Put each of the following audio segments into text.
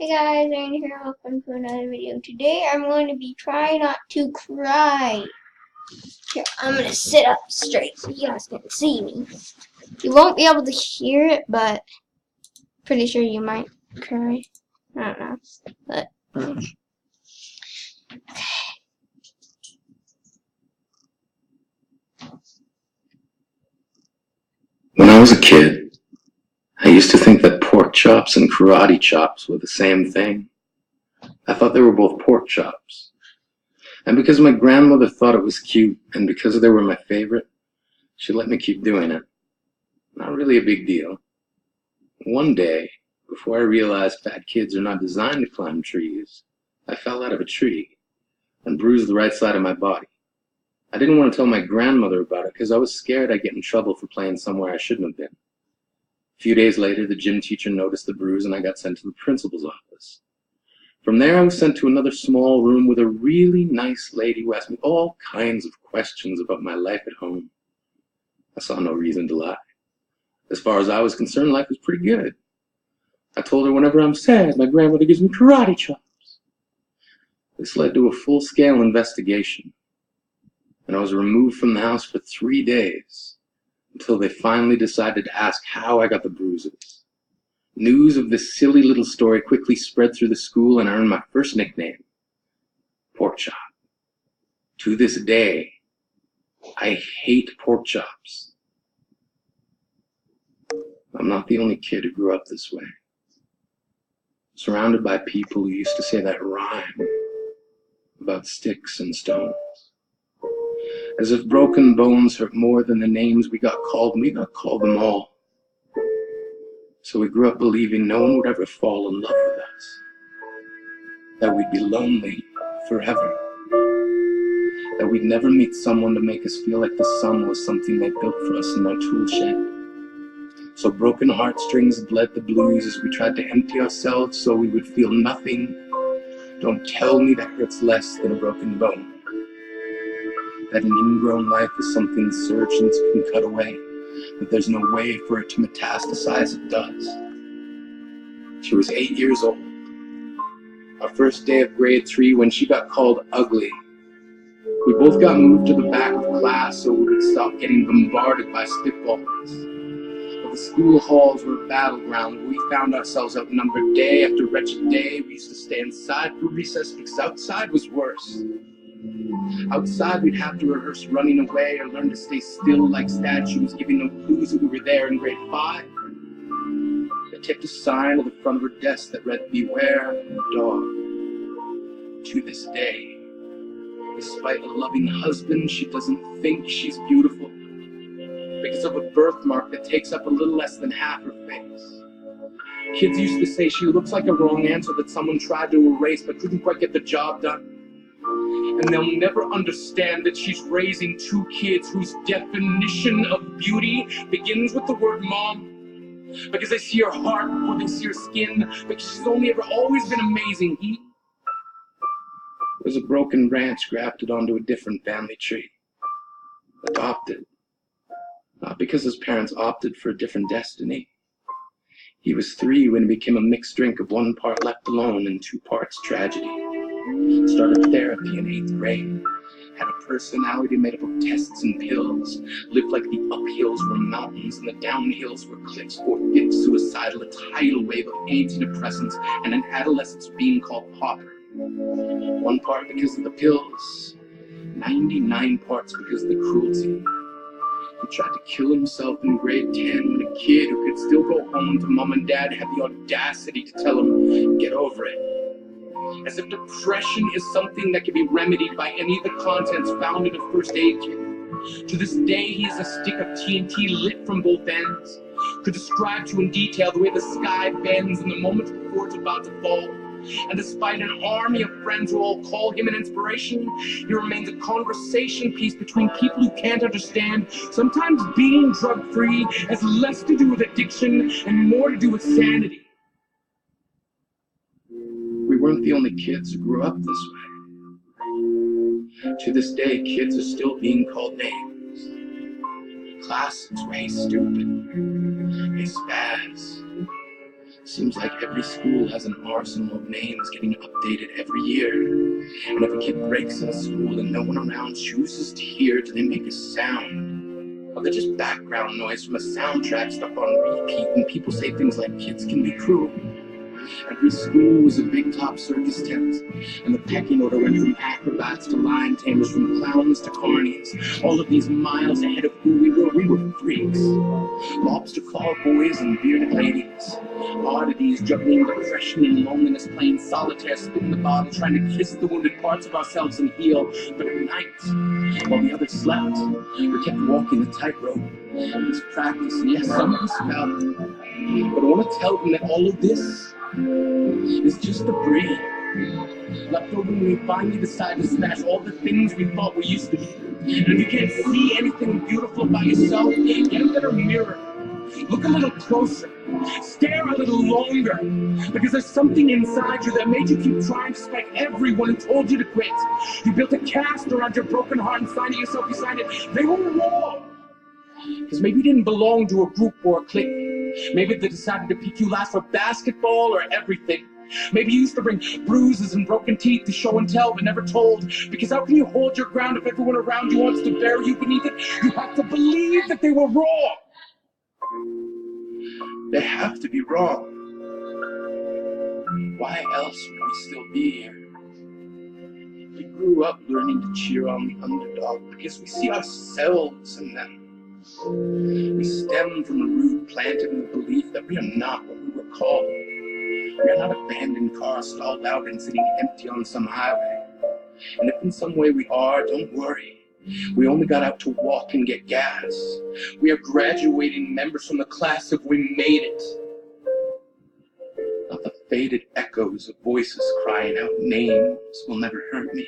Hey guys, Aaron here. Welcome to another video. Today I'm going to be trying not to cry. Here, I'm going to sit up straight so you guys can see me. You won't be able to hear it, but pretty sure you might cry. I don't know. But When I was a kid, I used to think that pork chops and karate chops were the same thing. I thought they were both pork chops. And because my grandmother thought it was cute, and because they were my favorite, she let me keep doing it. Not really a big deal. One day, before I realized fat kids are not designed to climb trees, I fell out of a tree and bruised the right side of my body. I didn't want to tell my grandmother about it because I was scared I'd get in trouble for playing somewhere I shouldn't have been. A few days later, the gym teacher noticed the bruise and I got sent to the principal's office. From there, I was sent to another small room with a really nice lady who asked me all kinds of questions about my life at home. I saw no reason to lie. As far as I was concerned, life was pretty good. I told her whenever I'm sad, my grandmother gives me karate chops. This led to a full-scale investigation, and I was removed from the house for 3 days until they finally decided to ask how I got the bruises. News of this silly little story quickly spread through the school and I earned my first nickname, Pork Chop. To this day, I hate pork chops. I'm not the only kid who grew up this way. Surrounded by people who used to say that rhyme about sticks and stones. As if broken bones hurt more than the names we got called, and we got called them all. So we grew up believing no one would ever fall in love with us. That we'd be lonely forever. That we'd never meet someone to make us feel like the sun was something they built for us in their tool shed. So broken heartstrings bled the blues as we tried to empty ourselves so we would feel nothing. Don't tell me that hurts less than a broken bone. That an ingrown life is something surgeons can cut away. That there's no way for it to metastasize, it does. She was 8 years old. Our first day of grade 3 when she got called ugly. We both got moved to the back of class so we would stop getting bombarded by spitballs. But the school halls were a battleground where we found ourselves outnumbered day after wretched day. We used to stay inside for recess because outside was worse. Outside we'd have to rehearse running away or learn to stay still like statues, giving no clues that we were there in grade 5. They taped a sign at the front of her desk that read, "Beware of the dog." To this day, despite a loving husband, she doesn't think she's beautiful because of a birthmark that takes up a little less than half her face. Kids used to say she looks like a wrong answer that someone tried to erase but couldn't quite get the job done. And they'll never understand that she's raising 2 kids whose definition of beauty begins with the word mom. Because they see her heart before they see her skin. Because she's only ever always been amazing. He was a broken branch grafted onto a different family tree. Adopted. Not because his parents opted for a different destiny. He was 3 when it became a mixed drink of 1 part left alone and 2 parts tragedy. Started therapy in 8th grade. Had a personality made up of tests and pills. Lived like the uphills were mountains and the downhills were cliffs. 4/5 suicidal, a tidal wave of antidepressants, and an adolescence being called pauper. 1 part because of the pills, 99 parts because of the cruelty. He tried to kill himself in grade 10 when a kid who could still go home to mom and dad had the audacity to tell him, "Get over it." As if depression is something that can be remedied by any of the contents found in a first aid kit. To this day, he is a stick of TNT lit from both ends. Could describe to in detail the way the sky bends in the moments before it's about to fall. And despite an army of friends who all call him an inspiration, he remains a conversation piece between people who can't understand. Sometimes being drug-free has less to do with addiction and more to do with sanity. We weren't the only kids who grew up this way. To this day, kids are still being called names. Classics were "Hey stupid," "Hey spaz," Seems like every school has an arsenal of names getting updated every year. And if a kid breaks in a school and no one around chooses to hear, do they make a sound? Or they're just background noise from a soundtrack stuck on repeat when people say things like kids can be cruel. Every school was a big top circus tent, and the pecking order went from acrobats to lion tamers, from clowns to carnies. All of these miles ahead of who we were freaks. Lobster claw boys and bearded ladies. Oddities juggling depression and loneliness, playing solitaire, spitting the bottle, trying to kiss the wounded parts of ourselves and heal. But at night, while the others slept, we kept walking the tightrope. It was practice, and yes, some of us fell. But I want to tell them that all of this is just debris left over when we finally decide to smash all the things we thought we used to be. And if you can't see anything beautiful about yourself, get a better mirror. Look a little closer. Stare a little longer. Because there's something inside you that made you keep trying despite everyone who told you to quit. You built a cast around your broken heart and signed it yourself. You signed it. They were wrong. Because maybe you didn't belong to a group or a clique. Maybe they decided to pick you last for basketball or everything. Maybe you used to bring bruises and broken teeth to show and tell but never told. Because how can you hold your ground if everyone around you wants to bury you beneath it? You have to believe that they were wrong. They have to be wrong. Why else would we still be here? We grew up learning to cheer on the underdog because we see ourselves in them. We stem from a root planted in the belief that we are not what we were called. We are not abandoned cars stalled out and sitting empty on some highway. And if in some way we are, don't worry. We only got out to walk and get gas. We are graduating members from the class of we made it. Not the faded echoes of voices crying out names will never hurt me.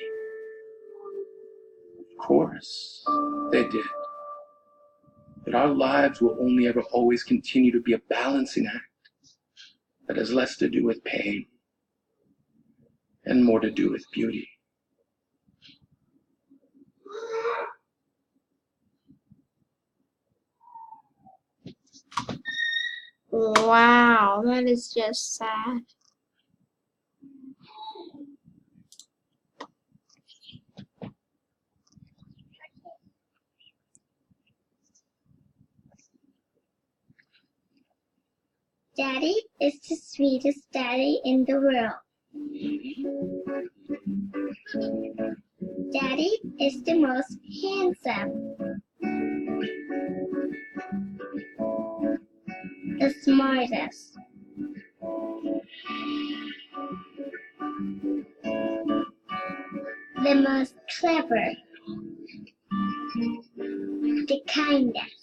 Of course, they did. But our lives will only ever always continue to be a balancing act that has less to do with pain and more to do with beauty. Wow, that is just sad. Daddy is the sweetest daddy in the world. Daddy is the most handsome, the smartest, the most clever, the kindest.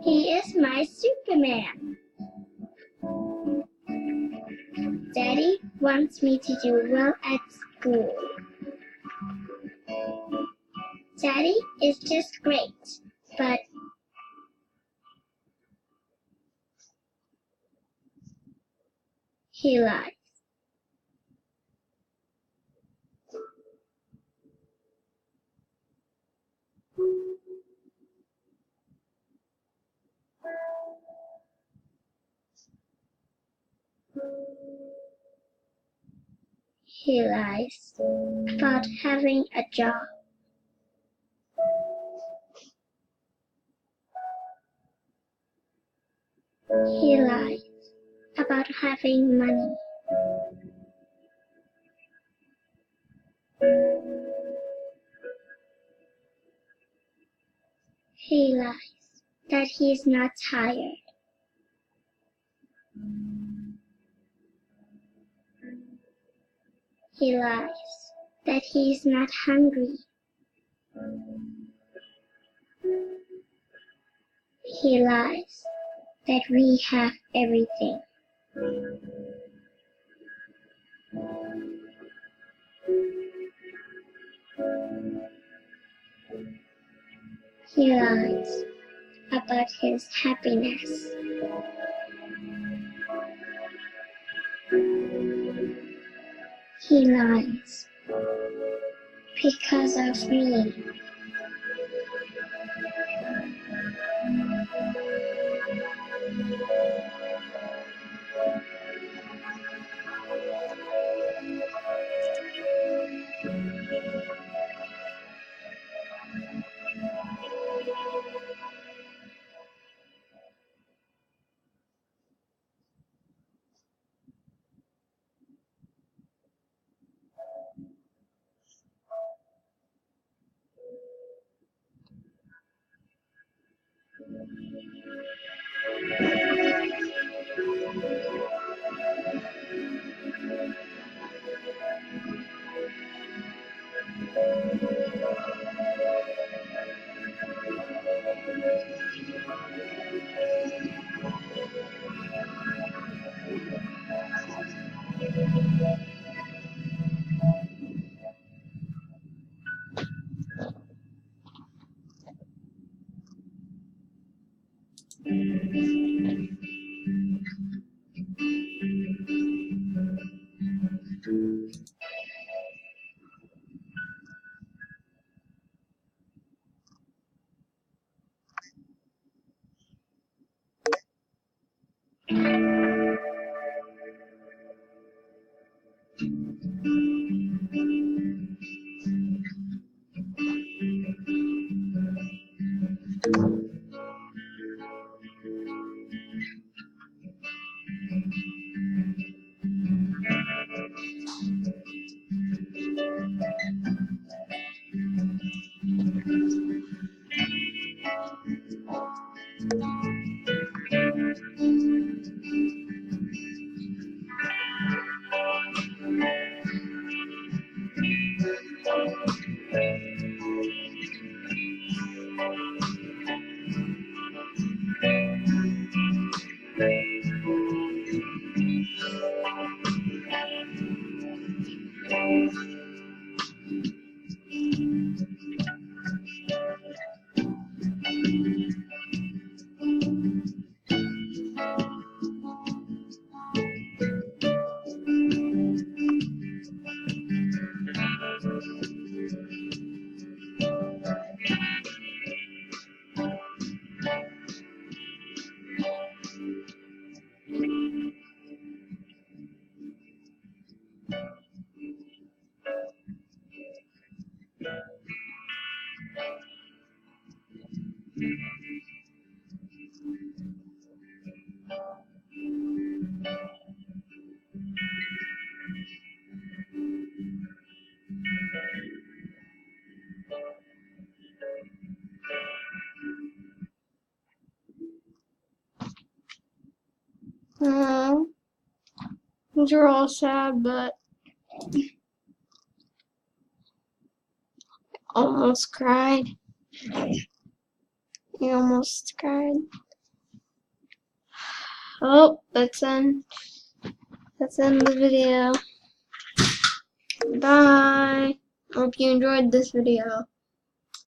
He is my Superman. Daddy wants me to do well at school. Daddy is just great, but he lies. He lies about having a job. He lies about having money. He lies that he is not tired. He lies that he is not hungry. He lies that we have everything. He lies about his happiness. He lies because of me. These are all sad, but almost cried. You almost cried. Oh, that's end the video. Bye. Hope you enjoyed this video.